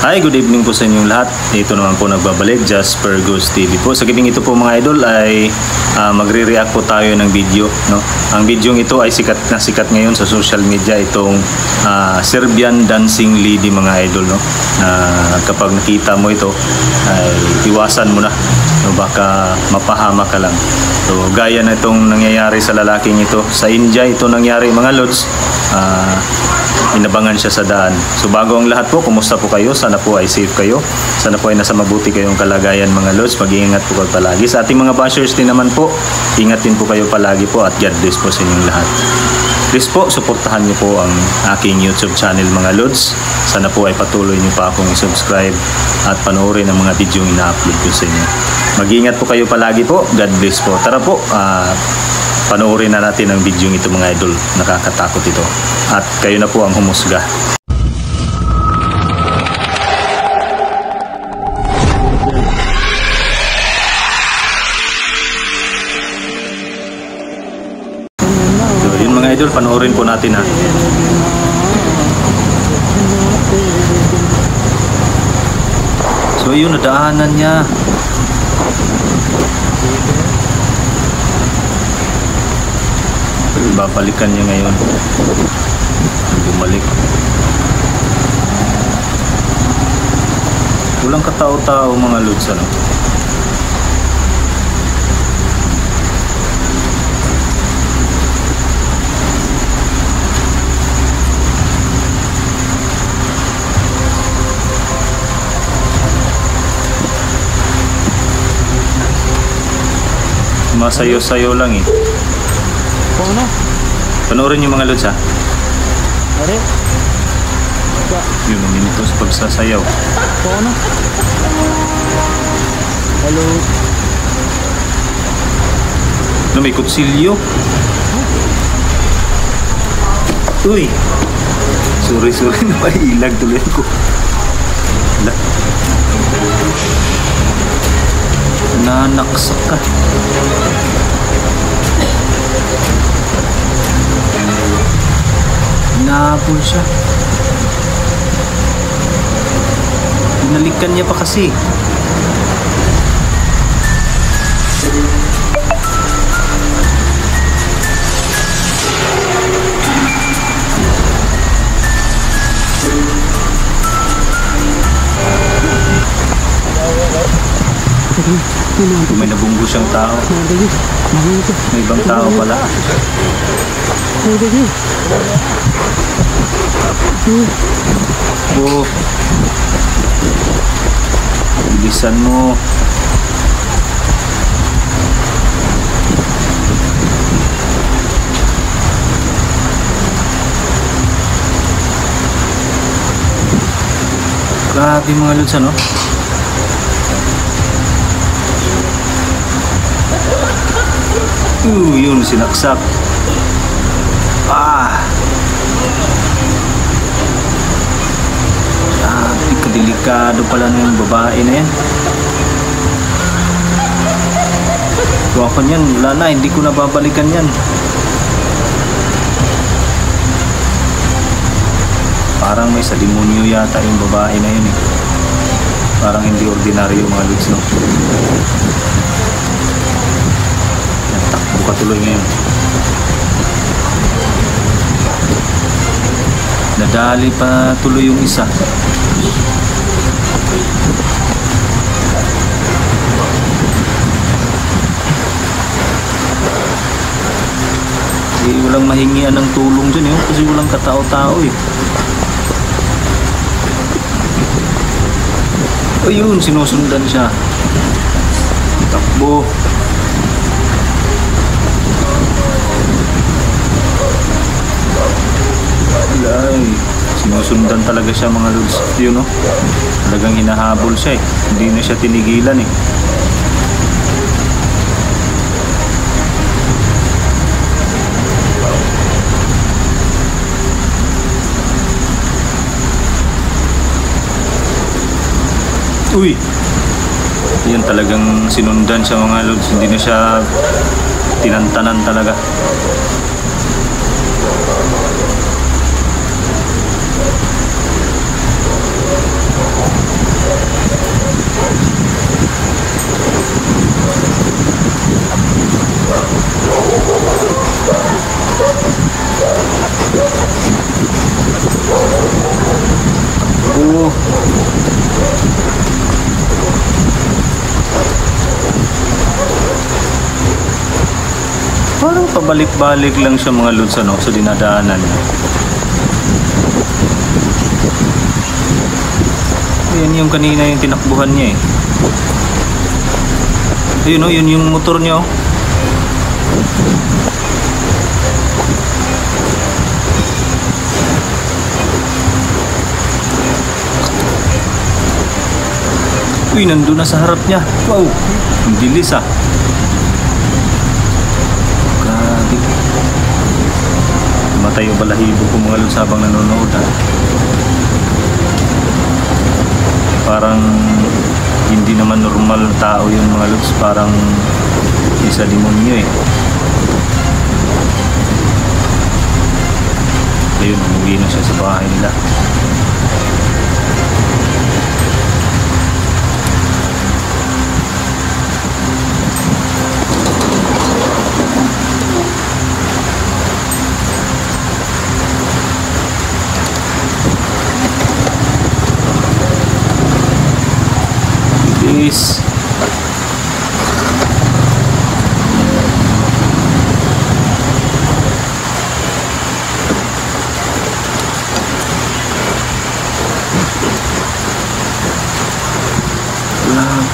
Hi, good evening po sa inyong lahat. Ito naman po nagbabalik, Jasper Goes TV po. Sa gabing ito po mga idol ay magre-react po tayo ng video, no? Ang video ito ay sikat na sikat ngayon sa social media, itong Serbian dancing lady mga idol, no? Kapag nakita mo ito ay iwasan mo na, no? Baka mapahama ka lang. So gaya na itong nangyayari sa lalaking ito sa India, ito nangyari mga lods. Inabangan siya sa daan. So bago ang lahat po, kumusta po kayo? Sana po ay safe kayo. Sana po ay nasa mabuti kayong kalagayan mga lods. Mag-iingat po kayo palagi. Sa ating mga bashers din naman po, ingat din po kayo palagi po at God bless po sa inyong lahat. Please po, suportahan niyo po ang aking YouTube channel mga lods. Sana po ay patuloy niyo pa akong i-subscribe at panoorin ang mga video yung ina-upload ko sa inyo. Mag-iingat po kayo palagi po. God bless po. Tara po, panoorin na natin ang video ito mga idol. Nakakatakot ito. At kayo na po ang humusga. So yun mga idol, panoorin po natin ha. So yun, nadaanan niya. Babalikan niya ngayon. Bumalik. Walang katao-tao mga lods, ano? Masayo-sayo lang eh. Ano? Panoorin yung mga lods ha. Are? Yun, minito sa pagsasayaw. Ano? Hello? No, may kutsilyo. Uy! Sorry, napailag tuloy ko. Wala. Nanaksak ka. Nahabol siya. Binalikan niya pa kasi. May nabunggo siyang tao. May ibang tao pala. Oh. Bilisan mo. Grabe mga lods, ano? Yun, sinaksak. Delikado pala na yung babae na yan. Huwakan yan, wala na, hindi ko na babalikan yan. Parang may sa demonyo yata yung babae na yun eh. Parang hindi ordinaryo mga lods, no? Takbo ka tuloy ngayon. Nadali pa tuloy yung isa. Walang mahingian ng tulong dyan eh, kasi walang katao-tao eh. Ayun, sinusundan siya. Takbo. Ay, sinusundan talaga siya mga lods. Yun no? Talagang hinahabol siya eh. Hindi na siya tinigilan eh. Uy! Yan talagang sinundan siya mga lods. Hindi na siya tinantanan talaga. pabalik-balik lang siya mga lods ano, sa dinadaanan niya. Ayan yung kanina yung tinakbuhan niya eh. Ayun oh, yun yung motor niya oh. Uy, nandun na sa harap niya. Wow, ang bilis ah. Grabe. Matay yung balahibo ko mga lods habang nanonood ah. Parang hindi naman normal na tao yung mga lods. Parang isa demonyo eh. Ayun, umuwi na siya sa bahay nila. Is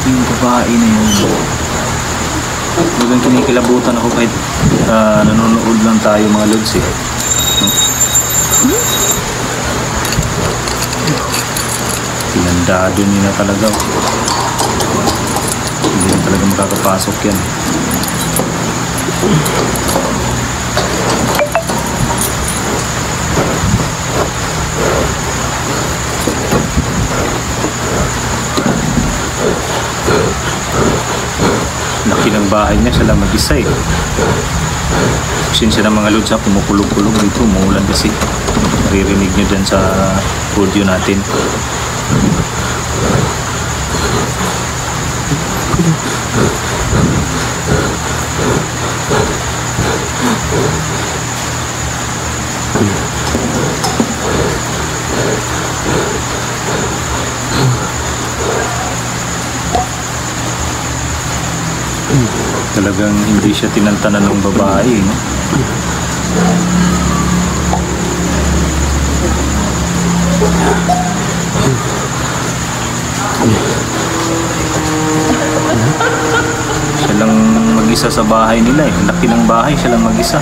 yung babae na yun. Talagang kinikilabutan ako kahit nanonood lang tayo mga lods eh. Tinandado nila talaga. Hindi na talaga makakapasok yan. Laki ng bahay niya, siya lang mag-isa eh. Pasensya ng mga lods ha, pumukulog-kulog dito, umuulan kasi. Naririnig nyo dyan sa audio natin. Talagang hindi siya tinantanan ng babae, no? Siya lang mag-isa sa bahay nila eh. Laki ng bahay, siya lang mag-isa.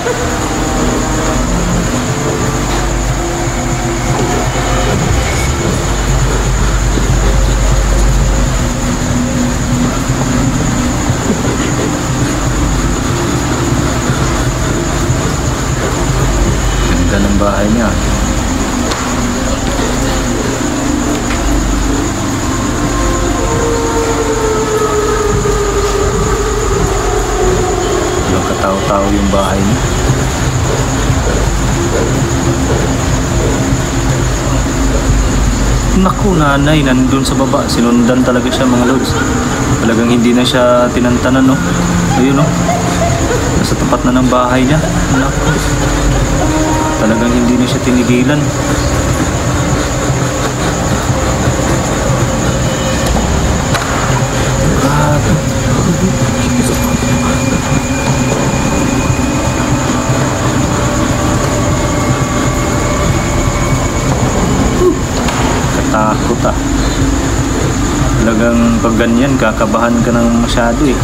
Ganda ng bahay niya. Walang katao-tao yung bahay niya. Naku, nanay, nandun sa baba. Sinundan talaga siya mga lods. Talagang hindi na siya tinantanan, no? Ayun, no? Nasa tapat na ng bahay niya. Naku. Talagang hindi na siya tinigilan. Katakot ah. Talagang pag ganyan, kakabahan ka ng masyado eh.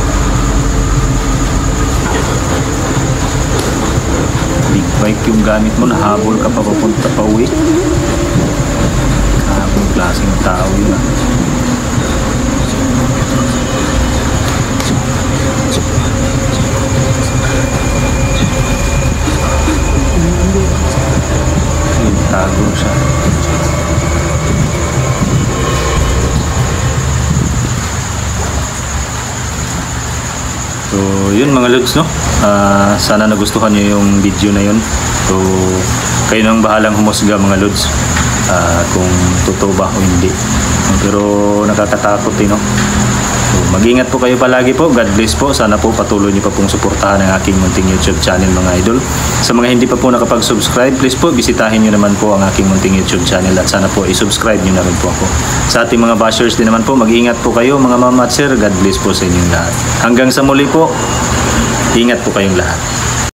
Big bike yung gamit mo, nahabol ka pa papunta pa uwi. Kapong klaseng tao yun ah. Ayun, tago siya. So, yun mga lods, no? Sana nagustuhan nyo yung video na yun. So, kayo nang bahalang humusga mga lods kung totoo ba o hindi. Pero nakakatakot no? So, mag-ingat po kayo palagi po. God bless po. Sana po patuloy nyo pa pong suportahan ang aking munting YouTube channel mga idol. Sa mga hindi pa po nakapag-subscribe, please po bisitahin nyo naman po ang aking munting YouTube channel at sana po i-subscribe nyo na rin po ako. Sa ating mga bashers din naman po, mag-ingat po kayo mga mama at sir. God bless po sa inyong lahat. Hanggang sa muli po, ingat po kayong lahat.